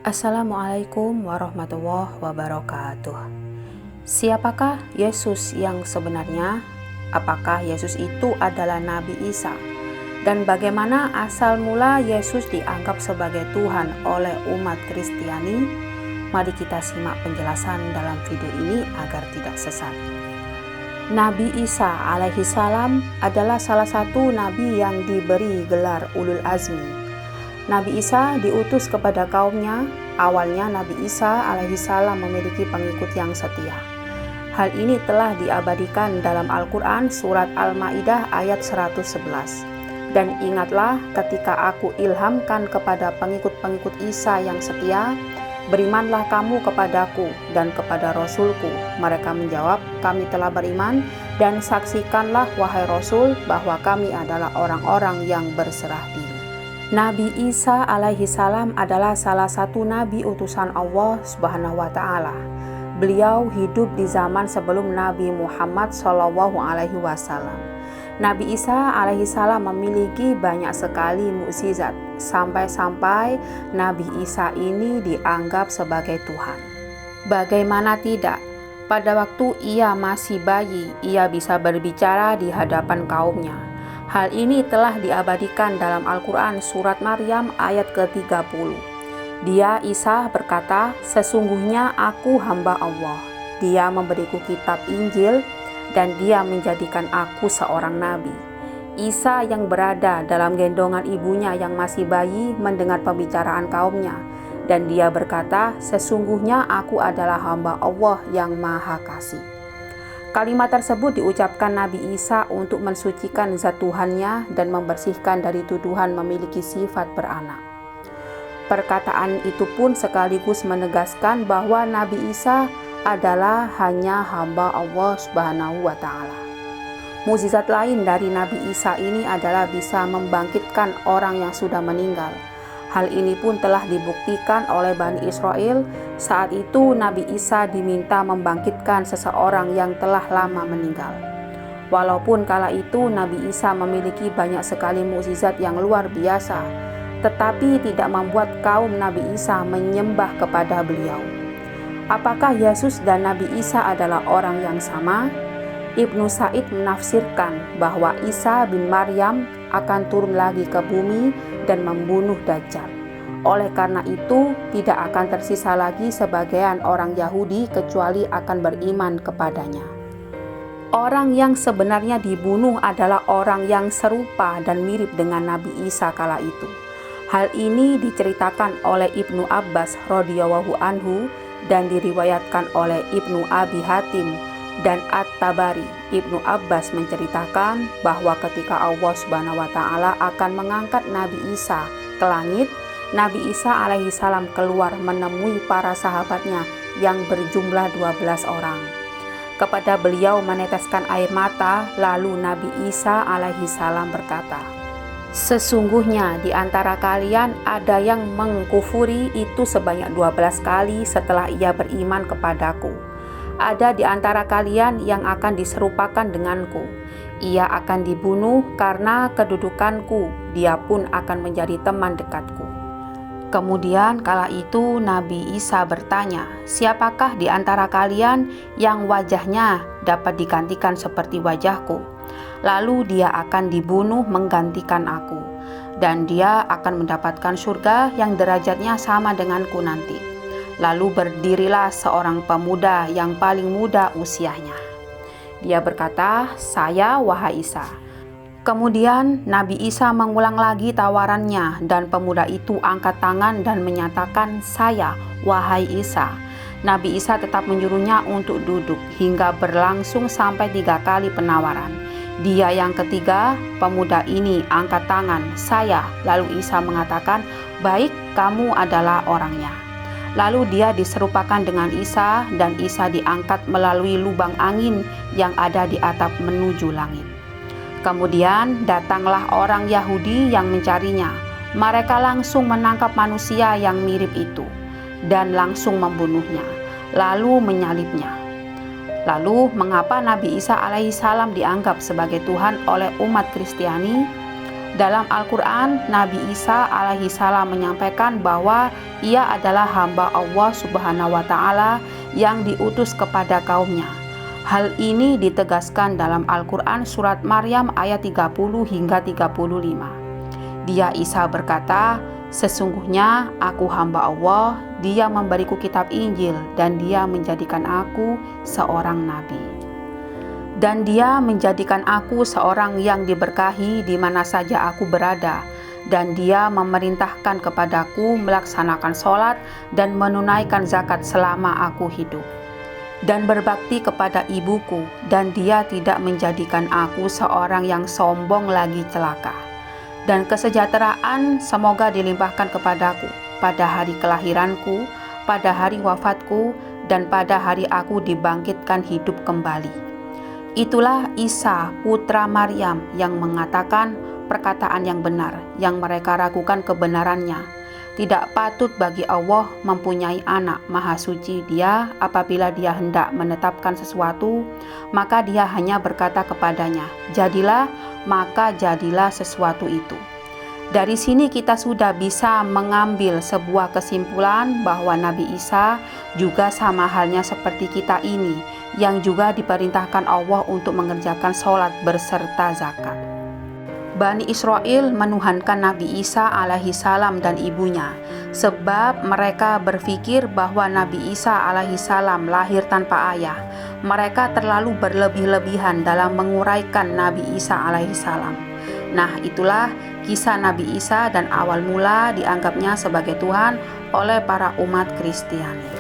Assalamualaikum warahmatullahi wabarakatuh. Siapakah Yesus yang sebenarnya? Apakah Yesus itu adalah Nabi Isa? Dan bagaimana asal mula Yesus dianggap sebagai Tuhan oleh umat Kristiani? Mari kita simak penjelasan dalam video ini agar tidak sesat. Nabi Isa alaihi salam adalah salah satu nabi yang diberi gelar Ulul Azmi. Nabi Isa diutus kepada kaumnya. Awalnya Nabi Isa alaihi salam memiliki pengikut yang setia. Hal ini telah diabadikan dalam Al-Quran surat Al-Ma'idah ayat 111. Dan ingatlah ketika aku ilhamkan kepada pengikut-pengikut Isa yang setia, berimanlah kamu kepadaku dan kepada Rasulku. Mereka menjawab, kami telah beriman, dan saksikanlah wahai Rasul bahwa kami adalah orang-orang yang berserah diri. Nabi Isa alaihi salam adalah salah satu nabi utusan Allah Subhanahu wa taala. Beliau hidup di zaman sebelum Nabi Muhammad Shallallahu alaihi wasallam. Nabi Isa alaihi salam memiliki banyak sekali mukjizat sampai-sampai Nabi Isa ini dianggap sebagai Tuhan. Bagaimana tidak? Pada waktu ia masih bayi, ia bisa berbicara di hadapan kaumnya. Hal ini telah diabadikan dalam Al-Quran surat Maryam ayat ke-30. Dia Isa berkata, sesungguhnya aku hamba Allah. Dia memberiku kitab Injil dan dia menjadikan aku seorang nabi. Isa yang berada dalam gendongan ibunya yang masih bayi mendengar pembicaraan kaumnya. Dan dia berkata, sesungguhnya aku adalah hamba Allah yang maha kasih. Kalimat tersebut diucapkan Nabi Isa untuk mensucikan zat Tuhannya dan membersihkan dari tuduhan memiliki sifat beranak. Perkataan itu pun sekaligus menegaskan bahwa Nabi Isa adalah hanya hamba Allah Subhanahu wa taala. Mukjizat lain dari Nabi Isa ini adalah bisa membangkitkan orang yang sudah meninggal. Hal ini pun telah dibuktikan oleh Bani Israel. Saat itu Nabi Isa diminta membangkitkan seseorang yang telah lama meninggal. Walaupun kala itu Nabi Isa memiliki banyak sekali mukjizat yang luar biasa, tetapi tidak membuat kaum Nabi Isa menyembah kepada beliau. Apakah Yesus dan Nabi Isa adalah orang yang sama? Ibnu Sa'id menafsirkan bahwa Isa bin Maryam akan turun lagi ke bumi dan membunuh Dajjal. Oleh karena itu, tidak akan tersisa lagi sebagian orang Yahudi kecuali akan beriman kepadanya. Orang yang sebenarnya dibunuh adalah orang yang serupa dan mirip dengan Nabi Isa kala itu. Hal ini diceritakan oleh Ibnu Abbas radhiyallahu anhu dan diriwayatkan oleh Ibnu Abi Hatim dan At-Tabari. Ibnu Abbas menceritakan bahwa ketika Allah Subhanahu wa taala akan mengangkat Nabi Isa ke langit, Nabi Isa alaihi salam keluar menemui para sahabatnya yang berjumlah 12 orang. Kepada beliau meneteskan air mata, lalu Nabi Isa alaihi salam berkata, sesungguhnya di antara kalian ada yang mengkufuri itu sebanyak 12 kali setelah ia beriman kepadaku. Ada di antara kalian yang akan diserupakan denganku. Ia akan dibunuh karena kedudukanku, dia pun akan menjadi teman dekatku. Kemudian kala itu Nabi Isa bertanya, siapakah di antara kalian yang wajahnya dapat digantikan seperti wajahku? Lalu dia akan dibunuh menggantikan aku, dan dia akan mendapatkan surga yang derajatnya sama denganku nanti. Lalu berdirilah seorang pemuda yang paling muda usianya. Dia berkata, saya wahai Isa. Kemudian Nabi Isa mengulang lagi tawarannya dan pemuda itu angkat tangan dan menyatakan, saya wahai Isa. Nabi Isa tetap menyuruhnya untuk duduk hingga berlangsung sampai 3 kali penawaran. Dia yang ketiga, pemuda ini angkat tangan, saya. Lalu Isa mengatakan, baik, kamu adalah orangnya. Lalu dia diserupakan dengan Isa dan Isa diangkat melalui lubang angin yang ada di atap menuju langit. Kemudian datanglah orang Yahudi yang mencarinya. Mereka langsung menangkap manusia yang mirip itu dan langsung membunuhnya, lalu menyalibnya. Lalu mengapa Nabi Isa alaihi salam dianggap sebagai Tuhan oleh umat Kristiani? Dalam Al-Quran, Nabi Isa alaihi salam menyampaikan bahwa ia adalah hamba Allah Subhanahu wa Ta'ala yang diutus kepada kaumnya. Hal ini ditegaskan dalam Al-Quran surat Maryam ayat 30 hingga 35. Dia Isa berkata, "Sesungguhnya aku hamba Allah, Dia memberiku kitab Injil dan Dia menjadikan aku seorang nabi. Dan Dia menjadikan aku seorang yang diberkahi di mana saja aku berada. Dan Dia memerintahkan kepadaku melaksanakan sholat dan menunaikan zakat selama aku hidup. Dan berbakti kepada ibuku, dan Dia tidak menjadikan aku seorang yang sombong lagi celaka. Dan kesejahteraan semoga dilimpahkan kepadaku pada hari kelahiranku, pada hari wafatku, dan pada hari aku dibangkitkan hidup kembali." Itulah Isa putra Maryam yang mengatakan perkataan yang benar, yang mereka ragukan kebenarannya. Tidak patut bagi Allah mempunyai anak. Maha suci Dia. Apabila Dia hendak menetapkan sesuatu, maka Dia hanya berkata kepadanya, "Jadilah," maka jadilah sesuatu itu. Dari sini kita sudah bisa mengambil sebuah kesimpulan bahwa Nabi Isa juga sama halnya seperti kita ini, yang juga diperintahkan Allah untuk mengerjakan sholat berserta zakat. Bani Israel menuhankan Nabi Isa alaihi salam dan ibunya, sebab mereka berpikir bahwa Nabi Isa alaihi salam lahir tanpa ayah. Mereka terlalu berlebih-lebihan dalam menguraikan Nabi Isa alaihi salam. Nah, itulah kisah Nabi Isa dan awal mula dianggapnya sebagai Tuhan oleh para umat Kristiani.